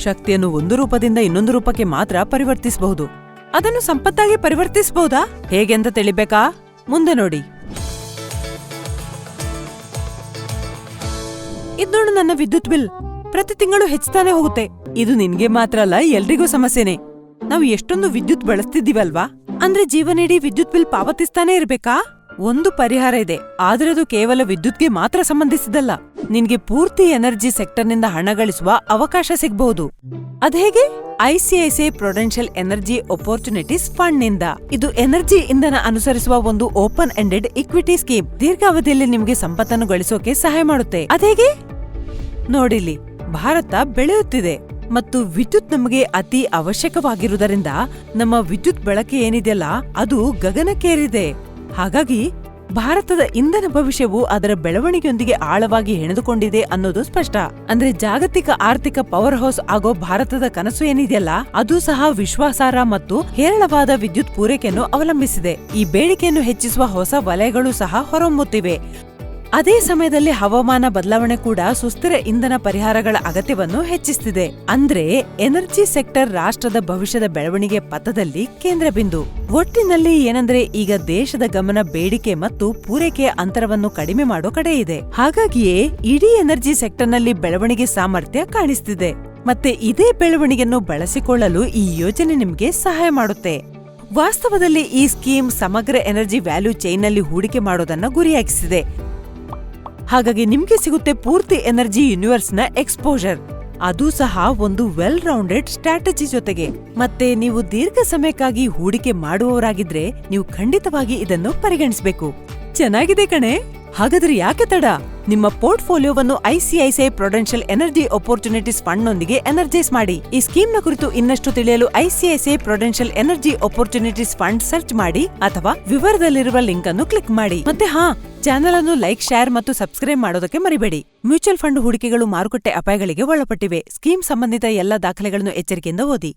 ಶಕ್ತಿಯನ್ನು ಒಂದು ರೂಪದಿಂದ ಇನ್ನೊಂದು ರೂಪಕ್ಕೆ ಮಾತ್ರ ಪರಿವರ್ತಿಸಬಹುದು. ಅದನ್ನು ಸಂಪತ್ತಾಗಿ ಪರಿವರ್ತಿಸಬಹುದಾ ಹೇಗೆ ಅಂತ ತಿಳಿಬೇಕಾ? ಮುಂದೆ ನೋಡಿ. ಇದ್ ನೋಡು ನನ್ನ ವಿದ್ಯುತ್ ಬಿಲ್ ಪ್ರತಿ ತಿಂಗಳು ಹೆಚ್ಚುತ್ತಾನೆ ಹೋಗುತ್ತೆ. ಇದು ನಿನ್ಗೆ ಮಾತ್ರ ಅಲ್ಲ, ಎಲ್ರಿಗೂ ಸಮಸ್ಯೆನೆ. ನಾವು ಎಷ್ಟೊಂದು ವಿದ್ಯುತ್ ಬಳಸ್ತಿದ್ದೀವಲ್ವಾ, ಅಂದ್ರೆ ಜೀವನೇಡಿ ವಿದ್ಯುತ್ ಬಿಲ್ ಪಾವತಿಸ್ತಾನೆ ಇರ್ಬೇಕಾ? ಒಂದು ಪರಿಹಾರ ಇದೆ, ಆದ್ರೆ ಅದು ಕೇವಲ ವಿದ್ಯುತ್ಗೆ ಮಾತ್ರ ಸಂಬಂಧಿಸಿದಲ್ಲ. ನಿನ್ಗೆ ಪೂರ್ತಿ ಎನರ್ಜಿ ಸೆಕ್ಟರ್ನಿಂದ ಹಣ ಗಳಿಸುವ ಅವಕಾಶ ಸಿಗಬಹುದು. ಅದ್ಹೇಗೆ? ICICI Prudential Energy Opportunities Fund ನಿಂದ. ಇದು ಎನರ್ಜಿ ಇಂಧನ ಅನುಸರಿಸುವ ಒಂದು ಓಪನ್ ಎಂಡೆಡ್ ಇಕ್ವಿಟಿ ಸ್ಕೀಮ್. ದೀರ್ಘಾವಧಿಯಲ್ಲಿ ನಿಮ್ಗೆ ಸಂಪತ್ತನ್ನು ಗಳಿಸೋಕೆ ಸಹಾಯ ಮಾಡುತ್ತೆ. ಅದ್ಹೇಗೆ? ನೋಡಿಲಿ, ಭಾರತ ಬೆಳೆಯುತ್ತಿದೆ ಮತ್ತು ವಿದ್ಯುತ್ ನಮಗೆ ಅತಿ ಅವಶ್ಯಕವಾಗಿರುವುದರಿಂದ ನಮ್ಮ ವಿದ್ಯುತ್ ಬಳಕೆ ಏನಿದೆಯಲ್ಲ ಅದು ಗಗನಕ್ಕೇರಿದೆ. ಹಾಗಾಗಿ ಭಾರತದ ಇಂಧನ ಭವಿಷ್ಯವು ಅದರ ಬೆಳವಣಿಗೆಯೊಂದಿಗೆ ಆಳವಾಗಿ ಹೆಣೆದುಕೊಂಡಿದೆ ಅನ್ನೋದು ಸ್ಪಷ್ಟ. ಅಂದ್ರೆ ಜಾಗತಿಕ ಆರ್ಥಿಕ ಪವರ್ ಹೌಸ್ ಆಗೋ ಭಾರತದ ಕನಸು ಏನಿದೆಯಲ್ಲ ಅದು ಸಹ ವಿಶ್ವಾಸಾರ್ಹ ಮತ್ತು ಹೇರಳವಾದ ವಿದ್ಯುತ್ ಪೂರೈಕೆಯನ್ನು ಅವಲಂಬಿಸಿದೆ. ಈ ಬೇಡಿಕೆಯನ್ನು ಹೆಚ್ಚಿಸುವ ಹೊಸ ವಲಯಗಳು ಸಹ ಹೊರಹೊಮ್ಮುತ್ತಿವೆ. ಅದೇ ಸಮಯದಲ್ಲಿ ಹವಾಮಾನ ಬದಲಾವಣೆ ಕೂಡ ಸುಸ್ಥಿರ ಇಂಧನ ಪರಿಹಾರಗಳ ಅಗತ್ಯವನ್ನು ಹೆಚ್ಚಿಸುತ್ತಿದೆ. ಅಂದ್ರೆ ಎನರ್ಜಿ ಸೆಕ್ಟರ್ ರಾಷ್ಟ್ರದ ಭವಿಷ್ಯದ ಬೆಳವಣಿಗೆ ಪಥದಲ್ಲಿ ಕೇಂದ್ರ ಬಿಂದು. ಒಟ್ಟಿನಲ್ಲಿ ಏನಂದ್ರೆ ಈಗ ದೇಶದ ಗಮನ ಬೇಡಿಕೆ ಮತ್ತು ಪೂರೈಕೆಯ ಅಂತರವನ್ನು ಕಡಿಮೆ ಮಾಡೋ ಕಡೆ ಇದೆ. ಹಾಗಾಗಿಯೇ ಇಡೀ ಎನರ್ಜಿ ಸೆಕ್ಟರ್ನಲ್ಲಿ ಬೆಳವಣಿಗೆ ಸಾಮರ್ಥ್ಯ ಕಾಣಿಸ್ತಿದೆ. ಮತ್ತೆ ಇದೇ ಬೆಳವಣಿಗೆಯನ್ನು ಬಳಸಿಕೊಳ್ಳಲು ಈ ಯೋಜನೆ ನಿಮ್ಗೆ ಸಹಾಯ ಮಾಡುತ್ತೆ. ವಾಸ್ತವದಲ್ಲಿ ಈ ಸ್ಕೀಮ್ ಸಮಗ್ರ ಎನರ್ಜಿ ವ್ಯಾಲ್ಯೂ ಚೈನ್ನಲ್ಲಿ ಹೂಡಿಕೆ ಮಾಡೋದನ್ನ ಗುರಿಯಾಗಿಸಿದೆ. ಹಾಗಾಗಿ ನಿಮ್ಗೆ ಸಿಗುತ್ತೆ ಪೂರ್ತಿ ಎನರ್ಜಿ ಯೂನಿವರ್ಸ್ನ ಎಕ್ಸ್ಪೋಜರ್, ಅದು ಸಹ ಒಂದು ವೆಲ್ ರೌಂಡೆಡ್ ಸ್ಟ್ರಾಟಜಿ ಜೊತೆಗೆ. ಮತ್ತೆ ನೀವು ದೀರ್ಘ ಸಮಯಕ್ಕಾಗಿ ಹೂಡಿಕೆ ಮಾಡುವವರಾಗಿದ್ರೆ ನೀವು ಖಂಡಿತವಾಗಿ ಇದನ್ನು ಪರಿಗಣಿಸಬೇಕು. ಚೆನ್ನಾಗಿದೆ ಕಣೆ. ಹಾಗಾದ್ರೆ ಯಾಕೆ ತಡ? ನಿಮ್ಮ ಪೋರ್ಟ್ಫೋಲಿಯೋವನ್ನು ICICI Prudential Energy Opportunities Fund ನೊಂದಿಗೆ ಎನರ್ಜೈಸ್ ಮಾಡಿ. ಈ ಸ್ಕೀಮ್ನ ಕುರಿತು ಇನ್ನಷ್ಟು ತಿಳಿಯಲು ICICI Prudential Energy Opportunities Fund search ಮಾಡಿ ಅಥವಾ ವಿವರದಲ್ಲಿರುವ ಲಿಂಕ್ ಅನ್ನು ಕ್ಲಿಕ್ ಮಾಡಿ. ಮತ್ತೆ ಚಾನೆಲ್ ಅನ್ನು ಲೈಕ್, ಶೇರ್ ಮತ್ತು ಸಬ್ಸ್ಕ್ರೈಬ್ ಮಾಡೋದಕ್ಕೆ ಮರಿಬೇಡಿ. ಮ್ಯೂಚುವಲ್ ಫಂಡ್ ಹೂಡಿಕೆಗಳು ಮಾರುಕಟ್ಟೆ ಅಪಾಯಗಳಿಗೆ ಒಳಪಟ್ಟಿವೆ. ಸ್ಕೀಮ್ ಸಂಬಂಧಿತ ಎಲ್ಲ ದಾಖಲೆಗಳನ್ನು ಎಚ್ಚರಿಕೆಯಿಂದ ಓದಿ.